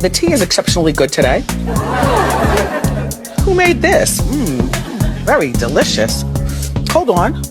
The tea is exceptionally good today. Who made this? Very delicious. Hold on.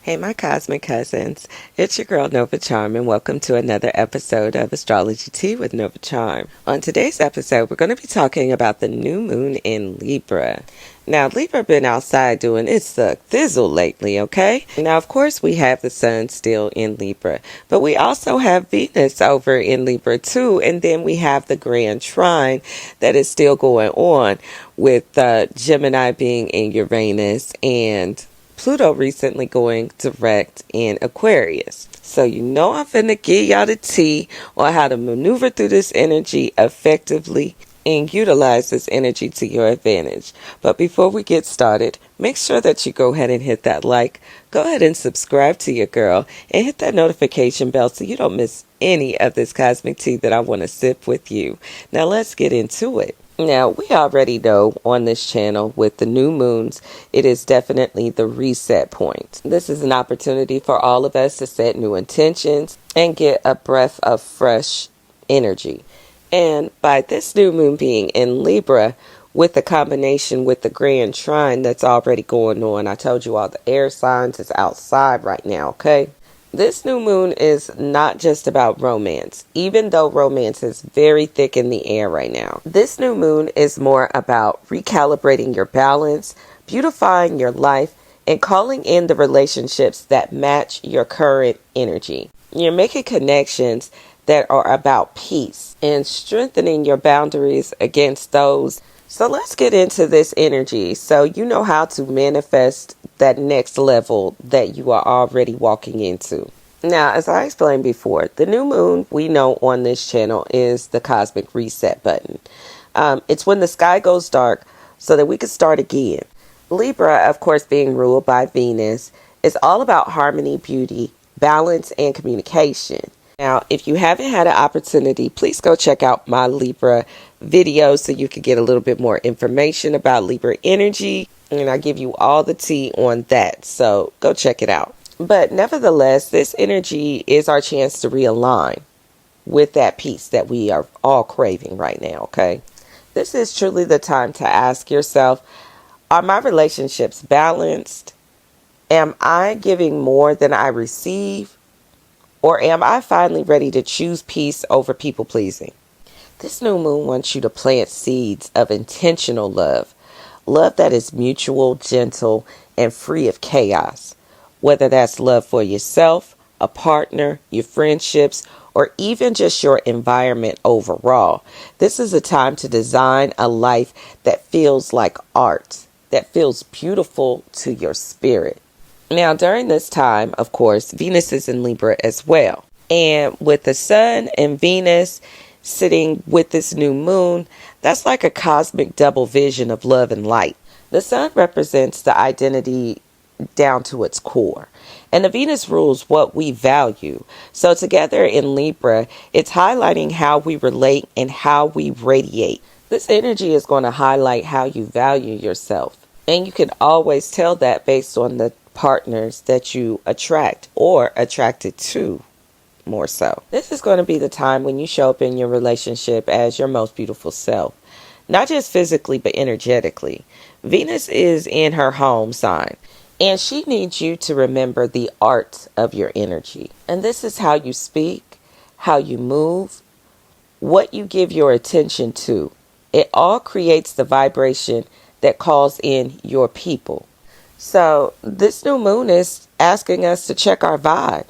Hey, my cosmic cousins. It's your girl, Nova Charm, and welcome to another episode of Astrology Tea with Nova Charm. On today's episode, we're going to be talking about the new moon in Libra. Now, Libra been outside doing its thizzle lately, okay? Now, of course, we have the sun still in Libra, but we also have Venus over in Libra too, and then we have the Grand Trine that is still going on with Gemini being in Uranus and Pluto recently going direct in Aquarius. So you know I'm finna give y'all the tea on how to maneuver through this energy effectively and utilize this energy to your advantage. But before we get started, make sure that you go ahead and hit that like, go ahead and subscribe to your girl, and hit that notification bell so you don't miss any of this cosmic tea that I want to sip with you. Now let's get into it. Now, we already know on this channel with the new moons, it is definitely the reset point. This is an opportunity for all of us to set new intentions and get a breath of fresh energy. And by this new moon being in Libra, with the combination with the Grand Trine that's already going on, I told you all the air signs is outside right now, okay? This new moon is not just about romance, even though romance is very thick in the air right now. This new moon is more about recalibrating your balance, beautifying your life, and calling in the relationships that match your current energy. You're making connections that are about peace and strengthening your boundaries against those. So let's get into this energy so you know how to manifest that next level that you are already walking into. Now, as I explained before, the new moon we know on this channel is the cosmic reset button. It's when the sky goes dark so that we can start again. Libra, of course, being ruled by Venus, is all about harmony, beauty, balance, and communication. Now, if you haven't had an opportunity, please go check out my Libra video so you can get a little bit more information about Libra energy. And I give you all the tea on that. So go check it out. But nevertheless, this energy is our chance to realign with that peace that we are all craving right now, okay? This is truly the time to ask yourself, are my relationships balanced? Am I giving more than I receive? Or am I finally ready to choose peace over people pleasing? This new moon wants you to plant seeds of intentional love. Love that is mutual, gentle, and free of chaos. Whether that's love for yourself, a partner, your friendships, or even just your environment overall. This is a time to design a life that feels like art, that feels beautiful to your spirit. Now, during this time, of course, Venus is in Libra as well. And with the sun and Venus sitting with this new moon, that's like a cosmic double vision of love and light. The sun represents the identity down to its core, and the Venus rules what we value. So together in Libra, it's highlighting how we relate and how we radiate. This energy is going to highlight how you value yourself. And you can always tell that based on the partners that you attract or attracted to more so. This is going to be the time when you show up in your relationship as your most beautiful self, not just physically but energetically. Venus is in her home sign, and she needs you to remember the art of your energy. And this is how you speak, how you move, what you give your attention to. It all creates the vibration that calls in your people. So this new moon is asking us to check our vibe.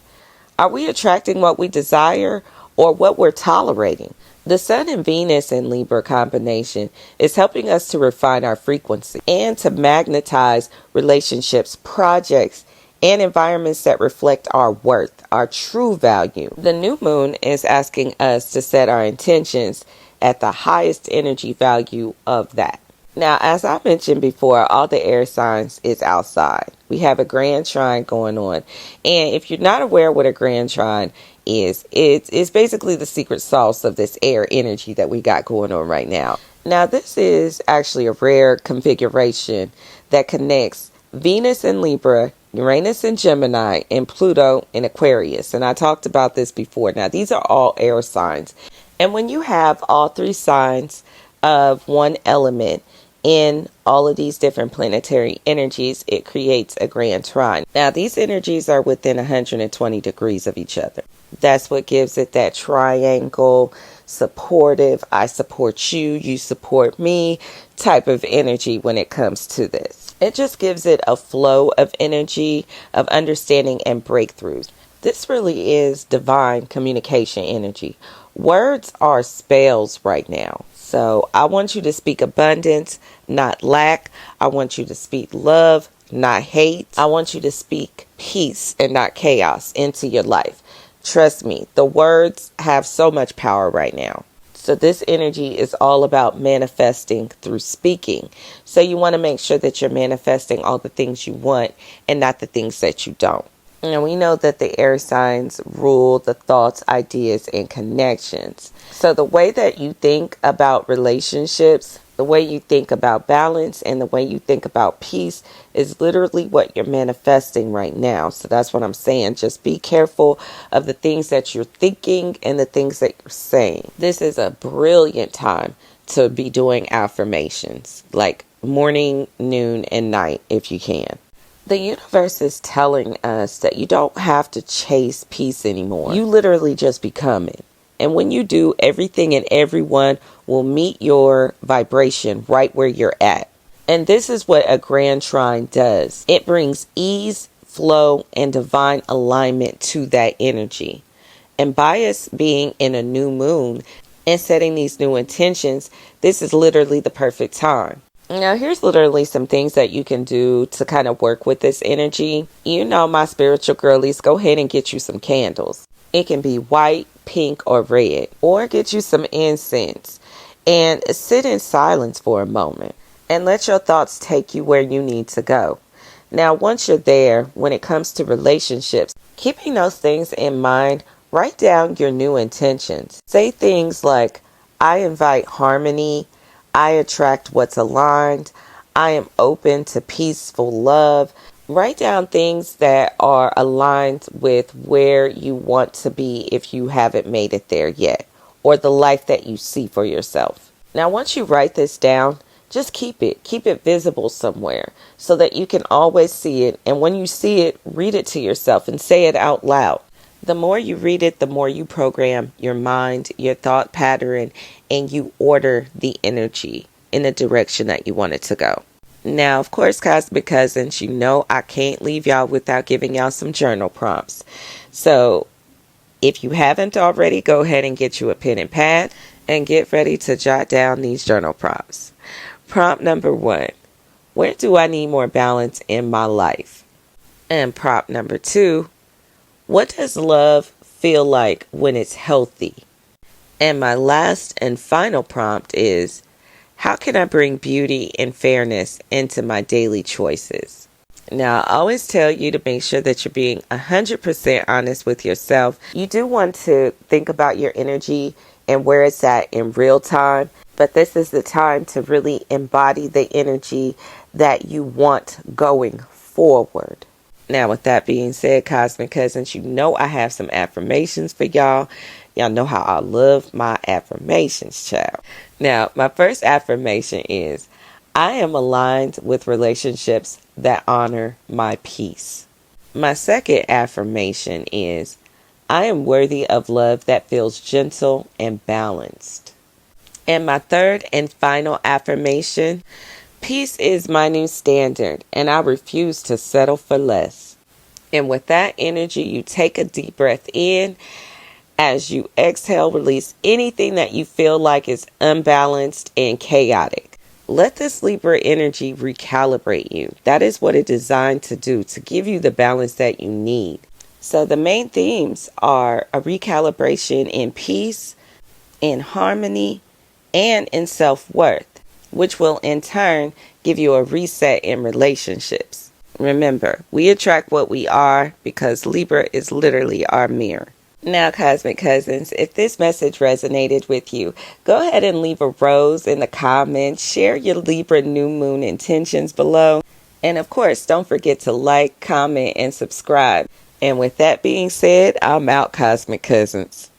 Are we attracting what we desire or what we're tolerating? The Sun and Venus in Libra combination is helping us to refine our frequency and to magnetize relationships, projects, and environments that reflect our worth, our true value. The new moon is asking us to set our intentions at the highest energy value of that. Now, as I mentioned before, all the air signs is outside. We have a Grand Trine going on. And if you're not aware what a Grand Trine is, it's basically the secret sauce of this air energy that we got going on right now. Now, this is actually a rare configuration that connects Venus in Libra Uranus in Gemini, and Pluto in Aquarius. And I talked about this before. Now, these are all air signs. And when you have all three signs of one element in all of these different planetary energies, it creates a Grand Trine. Now, these energies are within 120 degrees of each other. That's what gives it that triangle, supportive, I support you, you support me type of energy when it comes to this. It just gives it a flow of energy, of understanding and breakthroughs. This really is divine communication energy. Words are spells right now. So I want you to speak abundance, not lack. I want you to speak love, not hate. I want you to speak peace and not chaos into your life. Trust me, the words have so much power right now. So this energy is all about manifesting through speaking. So you want to make sure that you're manifesting all the things you want and not the things that you don't. And we know that the air signs rule the thoughts, ideas, and connections. So the way that you think about relationships, the way you think about balance, and the way you think about peace is literally what you're manifesting right now. So that's what I'm saying. Just be careful of the things that you're thinking and the things that you're saying. This is a brilliant time to be doing affirmations, like morning, noon, and night if you can. The universe is telling us that you don't have to chase peace anymore. You literally just become it. And when you do, everything and everyone will meet your vibration right where you're at. And this is what a Grand Trine does. It brings ease, flow, and divine alignment to that energy. And by us being in a new moon and setting these new intentions, this is literally the perfect time. Now, here's literally some things that you can do to kind of work with this energy. You know, my spiritual girlies, go ahead and get you some candles. It can be white, pink, or red. Or get you some incense and sit in silence for a moment and let your thoughts take you where you need to go. Now, once you're there, when it comes to relationships, keeping those things in mind, write down your new intentions. Say things like, I invite harmony. I attract what's aligned. I am open to peaceful love. Write down things that are aligned with where you want to be if you haven't made it there yet, or the life that you see for yourself. Now, once you write this down, just keep it visible somewhere so that you can always see it. And when you see it, read it to yourself and say it out loud. The more you read it, the more you program your mind, your thought pattern, and you order the energy in the direction that you want it to go. Now, of course, Cosmic Cousins, you know I can't leave y'all without giving y'all some journal prompts. So if you haven't already, go ahead and get you a pen and pad and get ready to jot down these journal prompts. Prompt number 1, where do I need more balance in my life? And prompt number 2, what does love feel like when it's healthy? And my last and final prompt is, how can I bring beauty and fairness into my daily choices? Now, I always tell you to make sure that you're being 100% honest with yourself. You do want to think about your energy and where it's at in real time, but this is the time to really embody the energy that you want going forward. Now, with that being said, Cosmic Cousins, you know I have some affirmations for y'all. Y'all know how I love my affirmations, child. Now, my first affirmation is, I am aligned with relationships that honor my peace. My second affirmation is, I am worthy of love that feels gentle and balanced. And my third and final affirmation, peace is my new standard, and I refuse to settle for less. And with that energy, you take a deep breath in. As you exhale, release anything that you feel like is unbalanced and chaotic. Let this Libra energy recalibrate you. That is what it's designed to do, to give you the balance that you need. So the main themes are a recalibration in peace, in harmony, and in self-worth, which will in turn give you a reset in relationships. Remember, we attract what we are because Libra is literally our mirror. Now, Cosmic Cousins, if this message resonated with you, go ahead and leave a rose in the comments. Share your Libra new moon intentions below. And of course, don't forget to like, comment, and subscribe. And with that being said, I'm out, Cosmic Cousins.